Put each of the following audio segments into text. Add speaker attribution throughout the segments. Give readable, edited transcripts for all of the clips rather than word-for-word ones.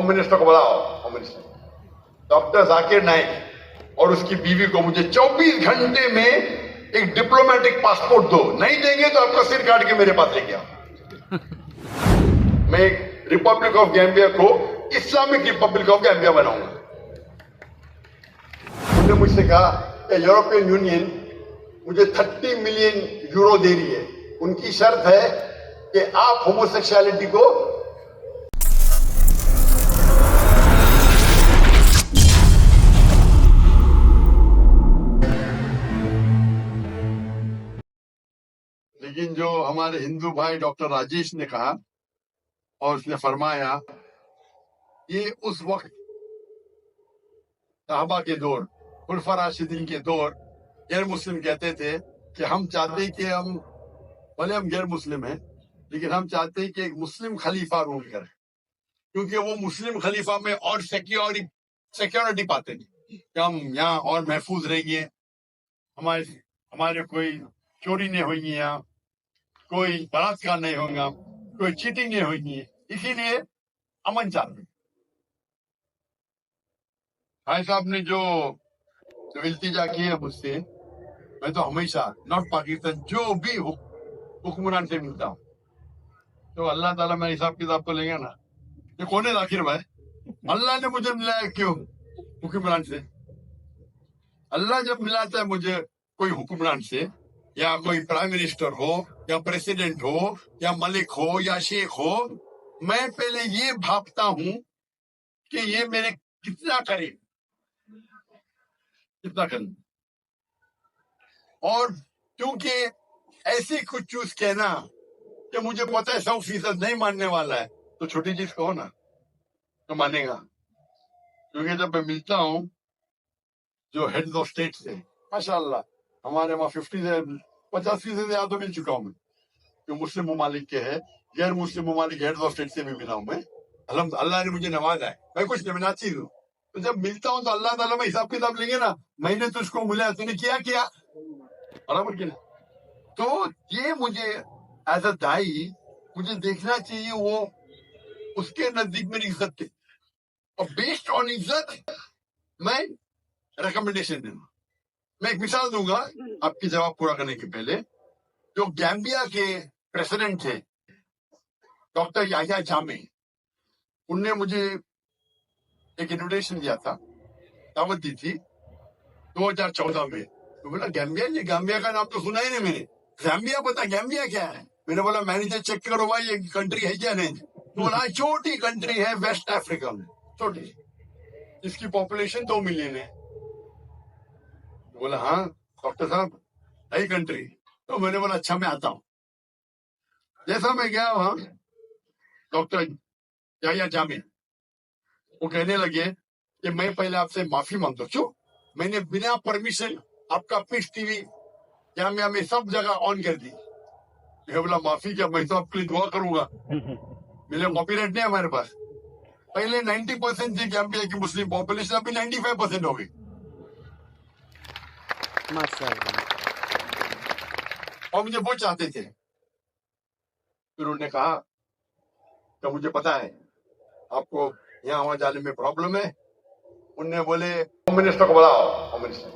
Speaker 1: Home minister को बुलाओ। Home minister doctor Zakir Naik और उसकी बीवी को मुझे 24 घंटे में एक डिप्लोमेटिक पासपोर्ट दो, नहीं देंगे तो आपका सिर काट के मेरे पास लेके आओ। मैं रिपब्लिक ऑफ गैम्बिया को इस्लामिक रिपब्लिक ऑफ गैम्बिया बनाऊंगा। उन्होंने मुझसे कहा कि यूरोपियन यूनियन मुझे 30 मिलियन यूरो दे रही है, उनकी शर्त है कि आप होमोसेक्सुअलिटी को लेकिन जो हमारे हिंदू भाई डॉक्टर राजेश ने कहा और उसने फरमाया, ये उस वक्त सहाबा के दौर, खुलफा राशिदीन के दौर गैर मुस्लिम कहते थे कि हम चाहते हैं कि हम भले हम गैर मुस्लिम हैं लेकिन हम चाहते हैं कि एक मुस्लिम खलीफा रूल करे, क्योंकि वो मुस्लिम खलीफा में और सिक्योरिटी पाते हैं कि हम यहाँ और महफूज रहेंगे, हमारे कोई चोरी नहीं होगी, यहाँ कोई बलात्कार नहीं होगा, कोई चीटिंग नहीं होगी, इसीलिए अमन चाह रहे। भाई साहब ने जो इल्तिजा की है मुझसे, मैं तो हमेशा नॉर्थ पाकिस्तान जो भी हुक्मरान से मिलता हूँ तो अल्लाह ताला मेरा हिसाब किताब तो लेगा ना। ये कौन है आखिर भाई? अल्लाह ने मुझे मिलाया क्यों हुक्मरान से? अल्लाह जब मिलाता है मुझे कोई हुक्मरान से, या कोई प्राइम मिनिस्टर हो या प्रेसिडेंट हो या मलिक हो या शेख हो, मैं पहले ये भापता हूं कि ये मेरे कितना करे। और क्योंकि ऐसी कुछ चीज कहना कि मुझे पता है 100% नहीं मानने वाला है, तो छोटी चीज कहो ना तो मानेगा। क्योंकि जब मैं मिलता हूँ जो हेड ऑफ स्टेट से, माशाल्लाह हमारे वहाँ 50% से ज्यादा मिल चुका हूँ मैं, जो मुस्लिम ममालिक के है, गैर मुस्लिम ममालिक हेड ऑफ स्टेट से भी मिला हूँ मैं। अल्लाह ने मुझे नवाजा है, मैं कुछ नमीनाची हूँ। तो जब मिलता हूँ तो अल्लाह ताला में हिसाब किताब लेंगे ना, मैंने तुझको मिला, तूने किया बराबर किया। तो ये मुझे एज अ दाई मुझे देखना चाहिए वो उसके नजदीक मेरी इज्जत थे, और बेस्ड ऑन इज्जत मैं रिकमेंडेशन दूंगा। मैं एक मिसाल दूंगा आपकी जवाब पूरा करने के पहले। जो गैम्बिया के प्रेसिडेंट थे डॉक्टर याह्या जामे, उनने मुझे एक इन्विटेशन दिया था, दावत दी थी 2014 में। तो बोला गैम्बिया, ये गैम्बिया का नाम तो सुना ही नहीं मैंने, गैम्बिया पता गैम्बिया क्या है? मैंने बोला मैनेजर चेक करो भाई ये कंट्री है क्या नहीं। तो बोला छोटी कंट्री है वेस्ट अफ्रीका में, छोटी, इसकी पॉपुलेशन 2 मिलियन है। बोला हाँ डॉक्टर साहब है कंट्री। तो मैंने बोला अच्छा मैं आता हूँ। जैसा मैं गया वहां, डॉक्टर याह्या जामे वो कहने लगे कि मैं पहले आपसे माफी मांगता हूँ। क्यों? मैंने बिना परमिशन आपका पीस टीवी जामिया में सब जगह ऑन कर दी। मैं बोला माफी क्या, मैं तो आपके लिए दुआ करूंगा, मेरे कॉपीराइट नहीं है हमारे पास। पहले 90% थी गैम्बिया की मुस्लिम पॉपुलेशन, अभी 95% हो गई। और मुझे वो चाहते थे। फिर उन्होंने कहा तो मुझे पता है आपको यहाँ वहां जाने में प्रॉब्लम है। उनने बोले होम मिनिस्टर को बुलाओ। Home minister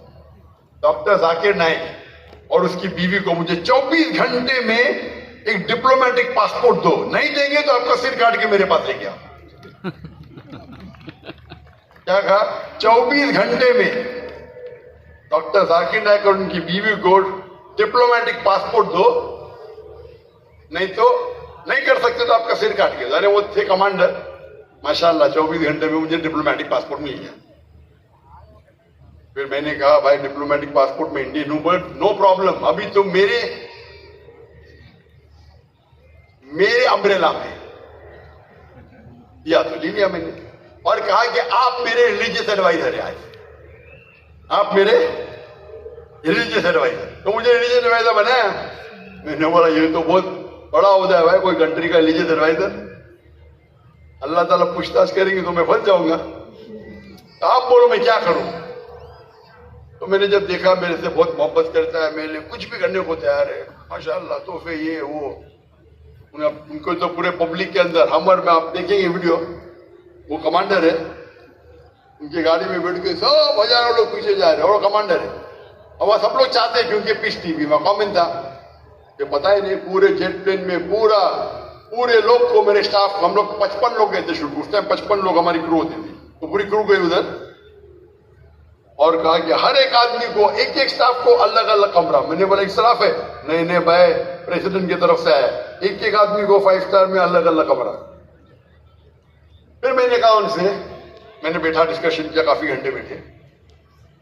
Speaker 1: doctor Zakir Naik और उसकी बीवी को मुझे 24 घंटे में एक डिप्लोमेटिक पासपोर्ट दो, नहीं देंगे तो आपका सिर काट के मेरे पास लेके आओ। क्या कहा? 24 घंटे में डॉक्टर जाकिर नाइक और उनकी बीवी को डिप्लोमेटिक पासपोर्ट दो, नहीं तो नहीं कर सकते तो आपका सिर काट के। अरे वो थे कमांडर, माशाल्लाह 24 घंटे में मुझे डिप्लोमेटिक पासपोर्ट मिल गया। फिर मैंने कहा भाई डिप्लोमेटिक पासपोर्ट में इंडियन हूं, बट नो प्रॉब्लम, अभी तो मेरे अम्ब्रेला में या तो ले लिया मैंने, और कहा कि आप मेरे रिलीजियस एडवाइजर हैं, आज आप मेरे रिलीजियस एडवाइजर। तो मुझे रिलीजियस एडवाइजर बनाया। मैंने बोला ये तो बहुत बड़ा होता है भाई, कोई कंट्री का रिलीजियस एडवाइजर। अल्लाह ताला पूछताछ करेंगे तो मैं फंस जाऊंगा, तो आप बोलो मैं क्या करूं। तो मैंने जब देखा मेरे से बहुत मोहब्बत करता है, मेरे लिए कुछ भी करने को तैयार है, माशाल्लाह, तोहफे ये वो, उनको तो पूरे पब्लिक के अंदर हमर में आप देखेंगे वीडियो, वो कमांडर है, उनकी गाड़ी में बैठ के सब हजारों लोग पीछे जा रहे हैं और वो कमांडर है। अब वह सब लोग चाहते हैं क्योंकि पीस टीवी में कॉमेंट था, ये पता ही नहीं पूरे जेट प्लेन में पूरे लोग को, मेरे स्टाफ, हम लोग 55 लोग गए थे शूट, उस टाइम 55 लोग हमारी क्रू होती थी, तो पूरी क्रू गई उधर और कहा कि हर एक आदमी को, एक एक स्टाफ को अलग अलग कमरा। मैंने बोला इख्तलाफ है, नहीं भाई प्रेसिडेंट की तरफ से आया, एक एक आदमी को 5 स्टार में अलग अलग कमरा। फिर मैंने कहा उनसे, मैंने बैठा डिस्कशन किया, काफी घंटे बैठे।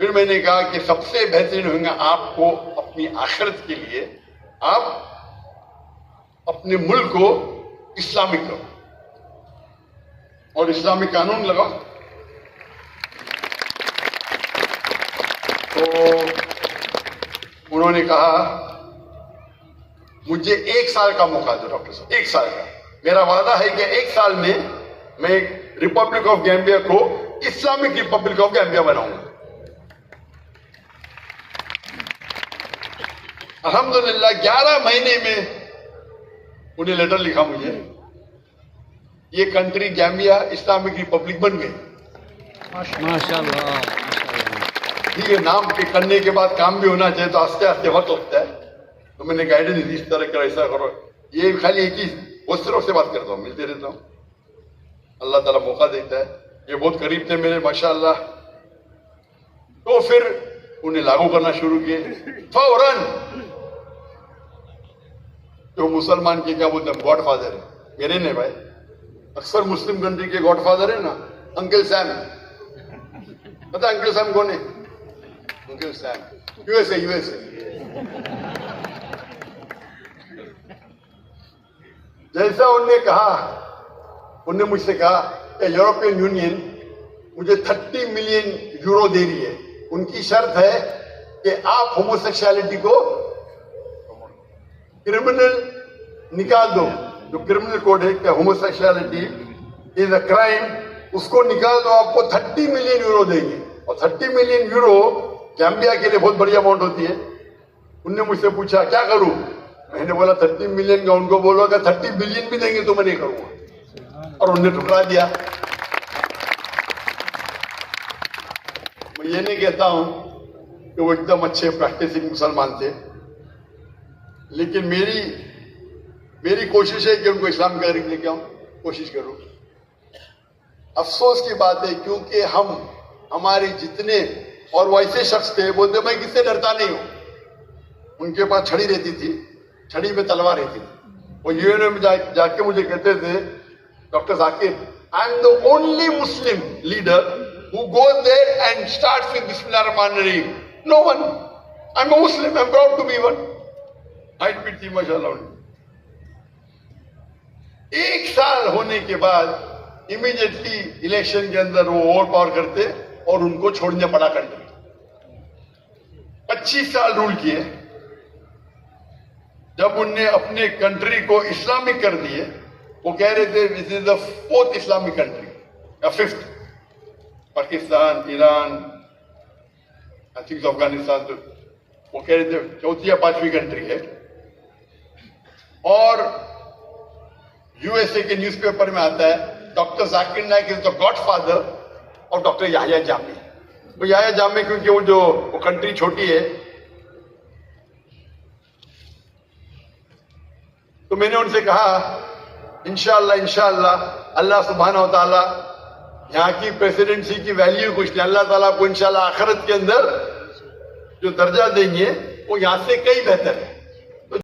Speaker 1: फिर मैंने कहा कि सबसे बेहतरीन होगा आपको अपनी आखिरत के लिए आप अपने मुल्क को इस्लामिक करो और इस्लामिक कानून लगाओ। तो उन्होंने कहा मुझे 1 साल का मौका दो डॉक्टर साहब, 1 साल का। मेरा वादा है कि 1 साल में मैं रिपब्लिक ऑफ गैम्बिया को इस्लामिक रिपब्लिक ऑफ गैम्बिया बनाऊंगा। अल्हम्दुलिल्लाह 11 महीने में उन्हें लेटर लिखा मुझे, ये कंट्री गैम्बिया इस्लामिक रिपब्लिक बन गई। माशाल्लाह। ठीक है, नाम के करने के बाद काम भी होना चाहिए, तो आस्ते आस्ते वक्त लगता है। तो मैंने गाइडेंस दी, इस तरह करो, ऐसा करो। ये खाली एक ही बहुत तरह से बात करता हूँ, मिलते रहता हूँ, अल्लाह ताला मौका देता है। ये बहुत करीब थे मेरे माशाल्लाह। तो फिर उन्हें लागू करना शुरू किए फौरन। जो मुसलमान के क्या बोलते हैं गॉडफादर है, मेरे ने भाई, अक्सर मुस्लिम कंट्री के गॉडफादर है ना अंकल सैम। पता अंकल सैम कौन है? Uncle Sam USA. जैसा उन्होंने कहा, उन्होंने मुझसे कहा कि यूरोपियन यूनियन मुझे 30 मिलियन यूरो दे रही है, उनकी शर्त है कि आप होमोसेक्सुअलिटी को क्रिमिनल निकाल दो। जो क्रिमिनल कोड है कि होमोसेक्सुअलिटी इज अ क्राइम, उसको निकाल दो, आपको 30 मिलियन यूरो देंगे। और 30 मिलियन यूरो गैम्बिया के लिए बहुत बड़ी अमाउंट होती है। उनने मुझसे पूछा क्या करूं, मैंने बोला 30 मिलियन का उनको बोलो, अगर 30 बिलियन भी देंगे तो मैं नहीं करूंगा, और उन्हें ठुकरा दिया। मैं ये नहीं कहता हूं कि वो एकदम अच्छे प्रैक्टिसिंग मुसलमान थे, लेकिन मेरी कोशिश है कि उनको इस्लाम के करीब लेके आऊं, कोशिश करूं। अफसोस की बात है क्योंकि हमारे जितने और वैसे शख्स थे, बोलते मैं किससे डरता नहीं हूं। उनके पास छड़ी रहती थी, छड़ी में तलवार रहती थी। वो यूएनओ में जाके मुझे कहते थे, doctor Zakir, I am the only Muslim leader who goes there and starts with Bismillahirrahmanirrahim. No one. I'm a Muslim. I'm proud to be one. Height भी थी माशाल्लाह। 1 साल होने के बाद इमीडिएटली इलेक्शन के अंदर वो ओवर पावर करते और उनको छोड़ने पड़ा कंट्री। 25 साल रूल किए। जब उनने अपने कंट्री को इस्लामिक कर दिए, वो कह रहे थे this is the 4th Islamic country या 5th। Pakistan, Iran, I think Afghanistan, तो वो कह रहे थे 4th या 5वीं कंट्री है। और यूएसए के न्यूज़पेपर में आता है doctor Zakir Naik is the godfather और डॉक्टर याह्या जामे। वो याह्या जामे क्योंकि वो कंट्री छोटी है, तो मैंने उनसे कहा इंशाअल्लाह अल्लाह सुब्हानहू व तआला यहाँ की प्रेसिडेंसी की वैल्यू कुछ नहीं, अल्लाह ताला आपको इंशाअल्लाह आखिरत के अंदर जो दर्जा देंगे वो यहाँ से कई बेहतर है।